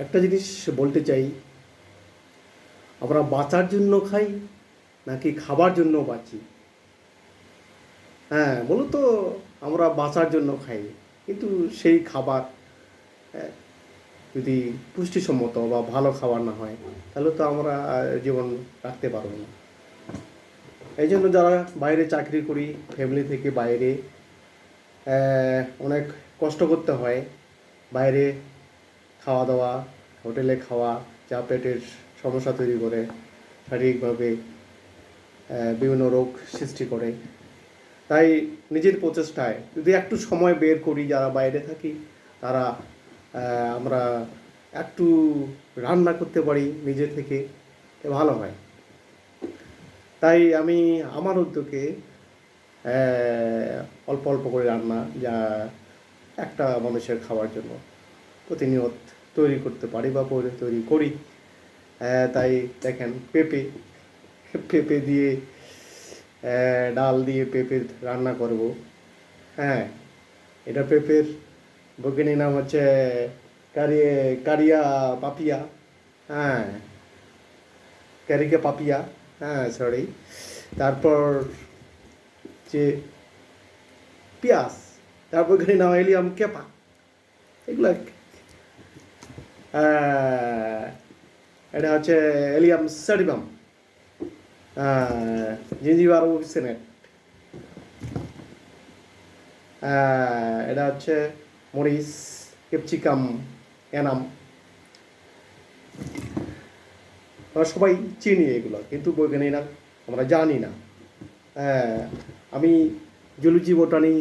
একটা জিনিস বলতে চাই, আমরা বাঁচার জন্য খাই নাকি খাবার জন্য বাঁচি? হ্যাঁ, মূলত আমরা বাঁচার জন্য খাই, কিন্তু সেই খাবার আহ, যদি পুষ্টিসম্মত বা ভালো খাবার না হয়, তাহলে তো আমরা জীবন রাখতে পারবো না। এই জন্য যারা বাইরে চাকরি করি, ফ্যামিলি থেকে বাইরে অনেক কষ্ট করতে হয়। বাইরে খাওয়া দাওয়া, হোটেলে খাওয়া, যা পেটের সমস্যা তৈরি করে, শারীরিকভাবে বিভিন্ন রোগ সৃষ্টি করে। তাই নিজের প্রচেষ্টায় যদি একটু সময় বের করি, যারা বাইরে থাকি তারা আমরা একটু রান্না করতে পারি নিজে থেকে, ভালো হয়। তাই আমি আমার উদ্যোগে অল্প অল্প করে রান্না, যা একটা মানুষের খাওয়ার জন্য প্রতিনিয়ত তৈরি করতে পারি বা তৈরি করি। তাই দেখেন, পেঁপে পেঁপে দিয়ে ডাল দিয়ে পেঁপে রান্না করব। হ্যাঁ, এটা পেঁপের বৈজ্ঞানিক নাম হচ্ছে কারিয়া পাপিয়া। হ্যাঁ, ক্যারিকা পাপিয়া। হ্যাঁ, সরি। তারপর যে পেঁয়াজ, তার বৈজ্ঞানিক নাম এলিয়াম কেপা। এগুলো এটা হচ্ছে এলিয়াম স্যাটিভাম, জিঞ্জিবার ওভিসেনেট। এটা হচ্ছে মরিচ, ক্যাপসিকাম, এনাম। আমরা সবাই চিনি এগুলো, কিন্তু বৈজ্ঞানিকরা আমরা জানি না। আমি জুলজি বোটানি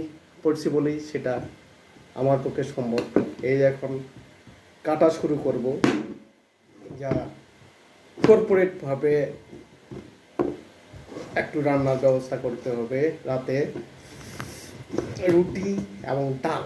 পড়ছি বলেই সেটা আমার পক্ষে সম্ভব। এই এখন কাটা শুরু করব, যা কর্পোরেটভাবে একটু রান্নার ব্যবস্থা করতে হবে। রাতে রুটি এবং ডাল।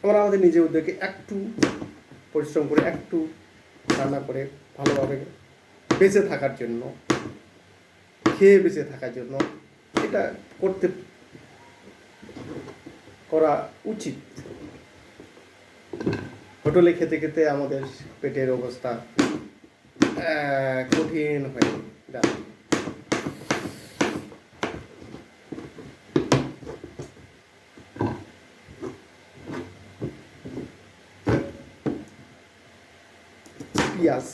আমরা আমাদের নিজের উদ্যোগে একটু পরিশ্রম করে, একটু রান্না করে ভালোভাবে বেঁচে থাকার জন্য, খেয়ে বেঁচে থাকার জন্য এটা করা উচিত। হোটেলে খেতে খেতে আমাদের পেটের অবস্থা কঠিন হয়ে যায়। পেঁয়াজ,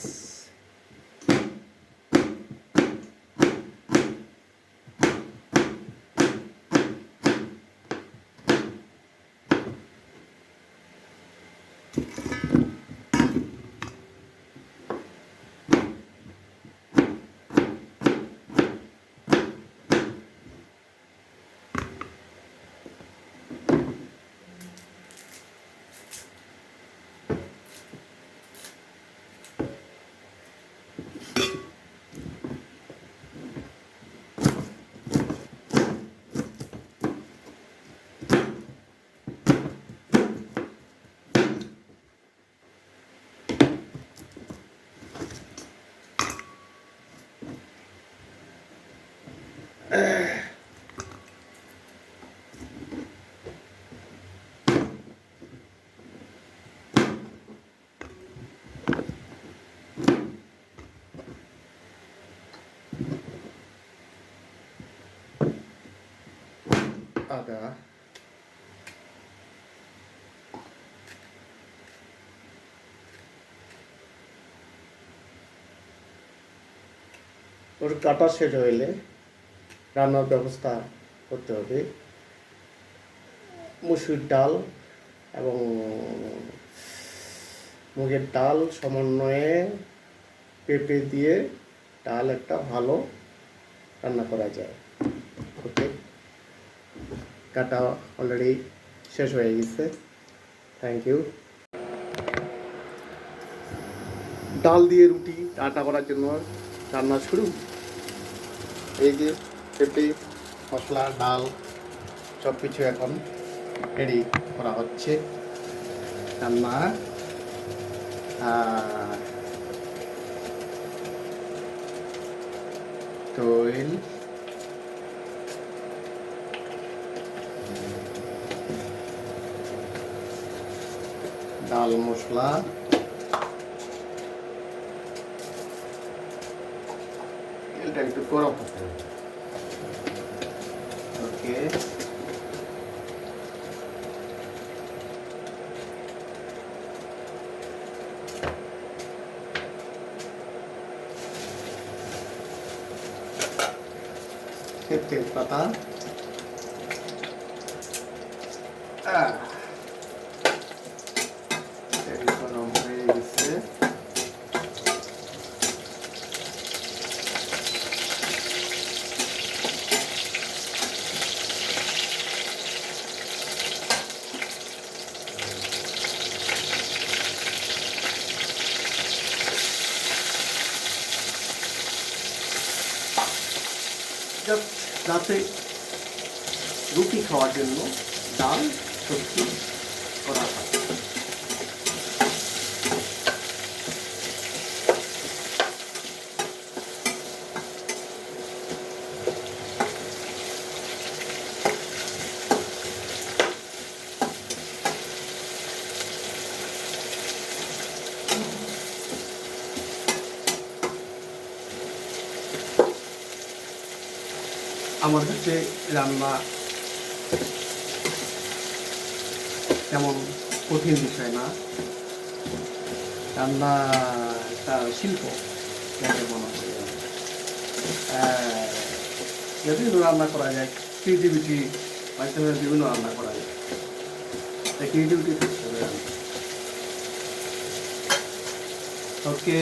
আদা, ওর কাটা শেষ হইলে রান্নার ব্যবস্থা করতে হবে। মসুর ডাল এবং মুগের ডাল সমন্বয়ে পেঁপে দিয়ে ডাল একটা ভালো রান্না করা যায়। ওকে, কাটা অলরেডি শেষ হয়ে গেছে। Thank you. ডাল দিয়ে রুটি রান্না করার জন্য রান্না শুরু। এই যে পেঁপে, মশলা, ডাল সব কিছু এখন রেডি করা হচ্ছে রান্না। তৈল, ডাল, মশলা, তেলটা একটু গরম হতে হবে। ওকে, তেজপাতা, গরম হয়ে গেছে। রাতে রুটি খাওয়ার জন্য ডাল সবজি করা হয়। আমার কাছে রান্না তেমন কঠিন বিষয় না, রান্না একটা শিল্প যাকে মনে করি। বিভিন্ন রান্না করা যায়, ক্রিয়েটিভিটি মাধ্যমে বিভিন্ন রান্না করা যায়, তাই ক্রিয়েটিভিটি থাকতে হবে রান্না। ওকে,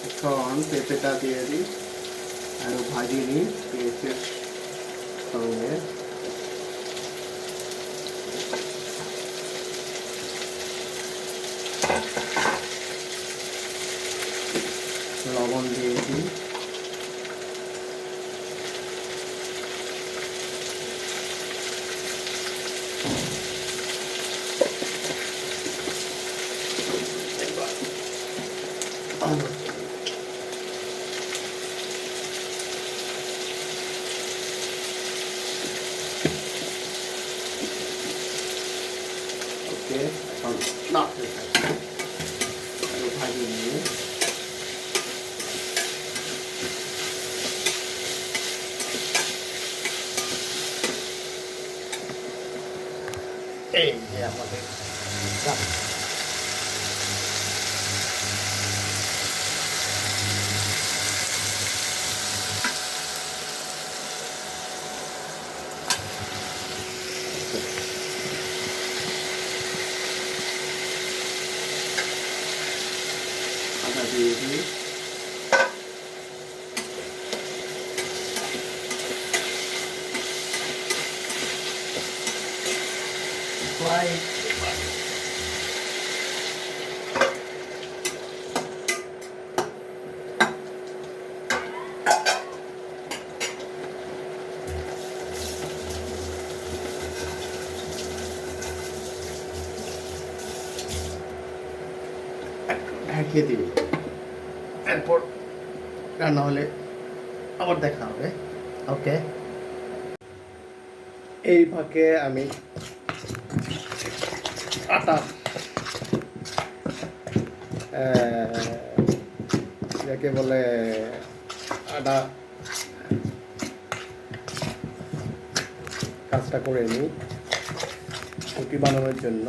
এখন পেঁপেটা দিয়ে দিই, আরও ভাজিয়ে নিই পেঁপের সঙ্গে। লবণ দিয়ে দিই, ওকে, এখন নাড়তে থাকি, আরও ভাজিয়ে নিয়ে। এই যে আমাদের আদা দিয়ে দিই, ঢাকিয়ে দিবি, এরপর রান্না হলে আবার দেখা হবে। ওকে, এই ফাঁকে আমি আটা যাকে বলে আটা কাজটা করে নিই রুটি বানানোর জন্য।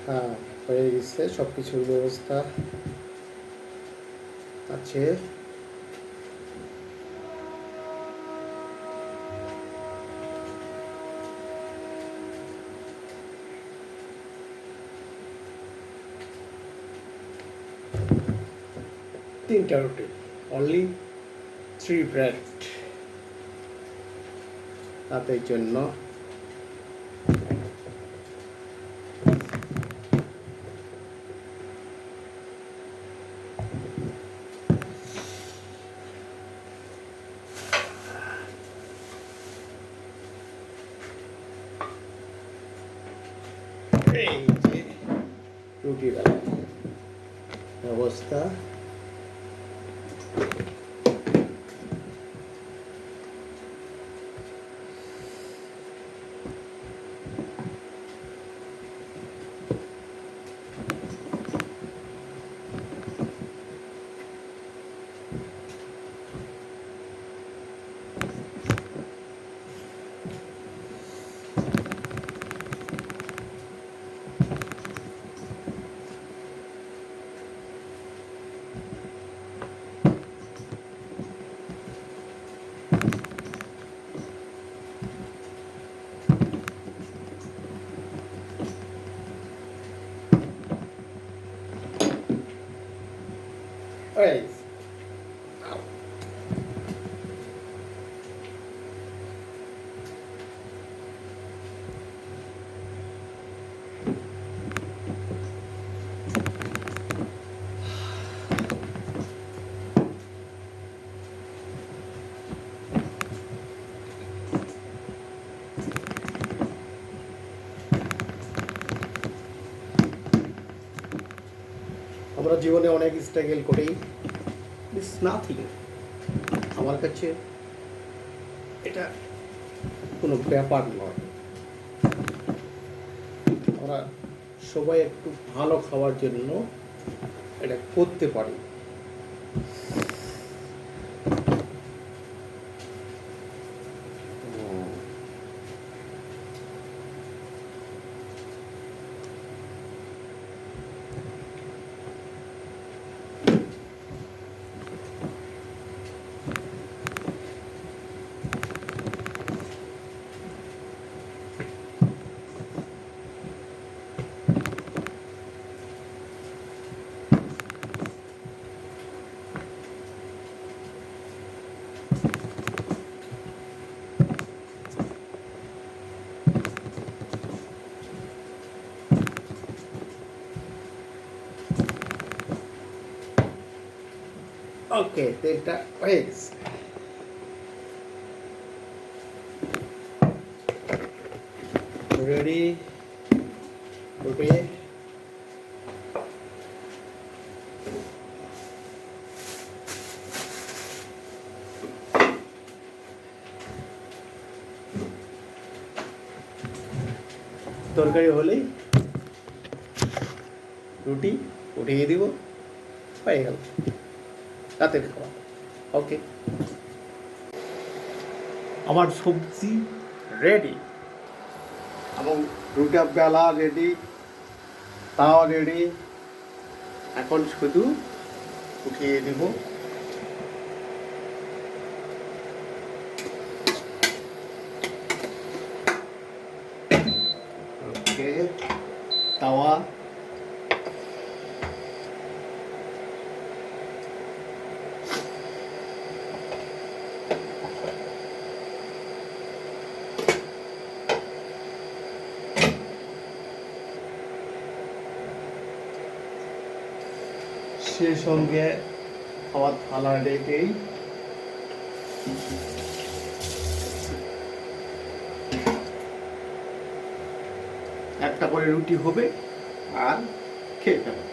হ্যাঁ, হয়ে গেছে, সব কিছুর ব্যবস্থা আছে। তিনটা রুটি, অনলি 3 ব্রেড রাতের জন্য। এই যে রুটি বেলার অবস্থা। এই আমরা জীবনে অনেক স্ট্রাগল করি, ইটস নাথিং। আমার কাছে এটা কোনো ব্যাপার নয়। আমরা সবাই একটু ভালো খাওয়ার জন্য এটা করতে পারি। ওকে, তেলটা হয়ে গেছে। Ready okay. তরকারি হলেই রুটি উঠিয়ে দিব, হয়ে গেল রাতের খাওয়া। ওকে, আমার সবজি রেডি এবং রুটা বেলা রেডি, তাও রেডি। এখন শুধু উঠিয়ে দিব। ওকে, তাওয়া সে সঙ্গে খাওয়ার থালা রেখেই একটা করে রুটি হবে আর খেয়ে ফেলা।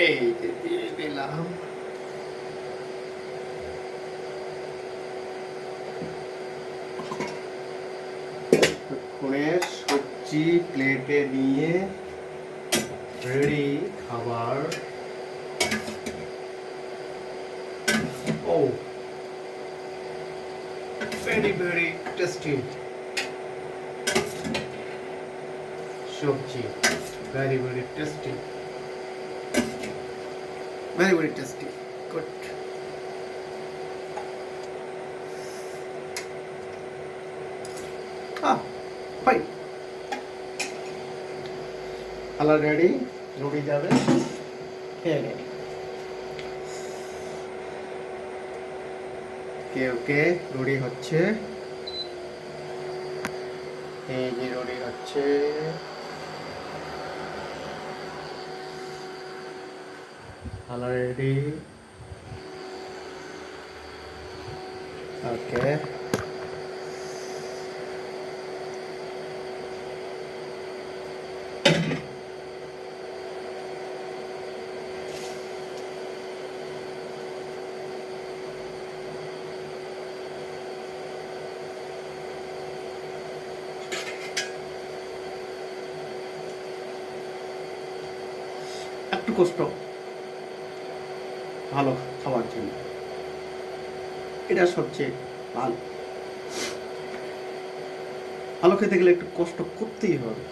এই যে দিয়ে দিলাম। এতক্ষণের সবজি প্লেটে নিয়ে রেডি খাবার। ও ভেরি ভেরি টেস্টি সবজি, very very tasty, very very tasty, good. Fine, colour ready, রুটি যাবে, খেয়ে নেবে। ওকে ওকে, রুটি হচ্ছে, এই যে রুটি হচ্ছে, কালার রেডি। ওকে, একটু কষ্ট ভালো খাওয়ার জন্য, এটা সবচেয়ে ভালো। ভালো খেতে গেলে একটু কষ্ট করতেই হবে।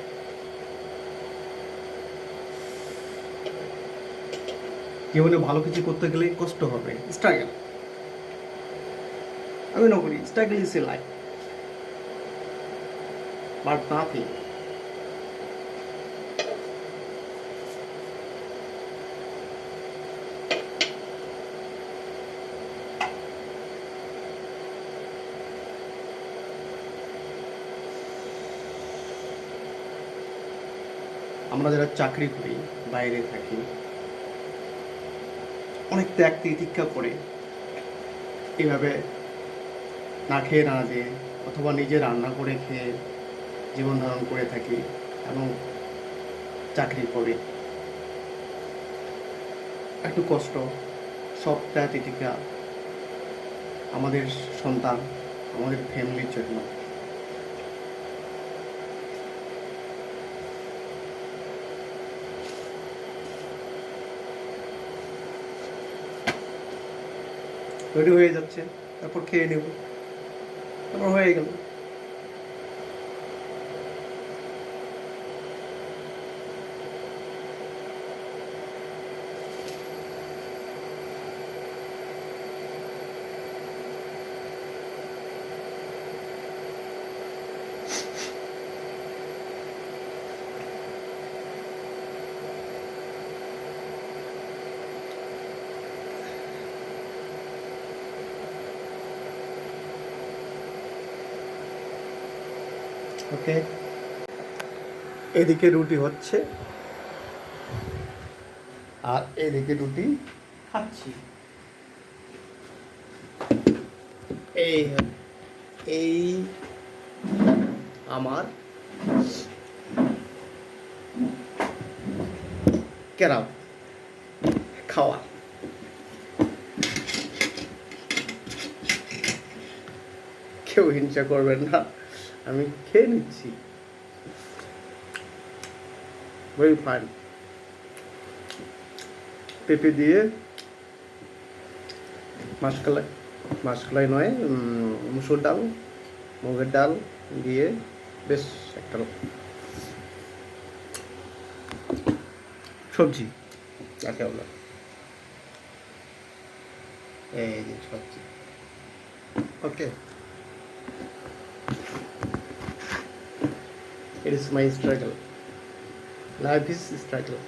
জীবনে ভালো কিছু করতে গেলে কষ্ট হবে, স্ট্রাগল। আমি মনে করি struggle is a life, but nothing. আমরা যারা চাকরি করি, বাইরে থাকি, অনেক ত্যাগ তিতিক্ষা করে এইভাবে না খেয়ে না দিয়ে অথবা নিজে রান্না করে খেয়ে জীবন ধারণ করে থাকি এবং চাকরি করি। একটু কষ্ট, সব ত্যাগ তিতিক্ষা আমাদের সন্তান, আমাদের ফ্যামিলির জন্য। রেডি হয়ে যাচ্ছে, তারপর খেয়ে নেব, তারপর হয়ে গেল। ওকে, এদিকে রুটি হচ্ছে আর এদিকে রুটি খাচ্ছি। এই এই আমার কেরাম খাওয়া। কেউ হিংসা করবেন না, আমি খেয়ে নিচ্ছি। Very fine. পেঁপে দিয়ে মাসকলাই, মাসকলাই নয়, মুসুর ডাল, মুগের ডাল দিয়ে বেশ একটা সবজি যাকে বলে, এই যে সবজি। ওকে, it is my struggle. Life is struggle.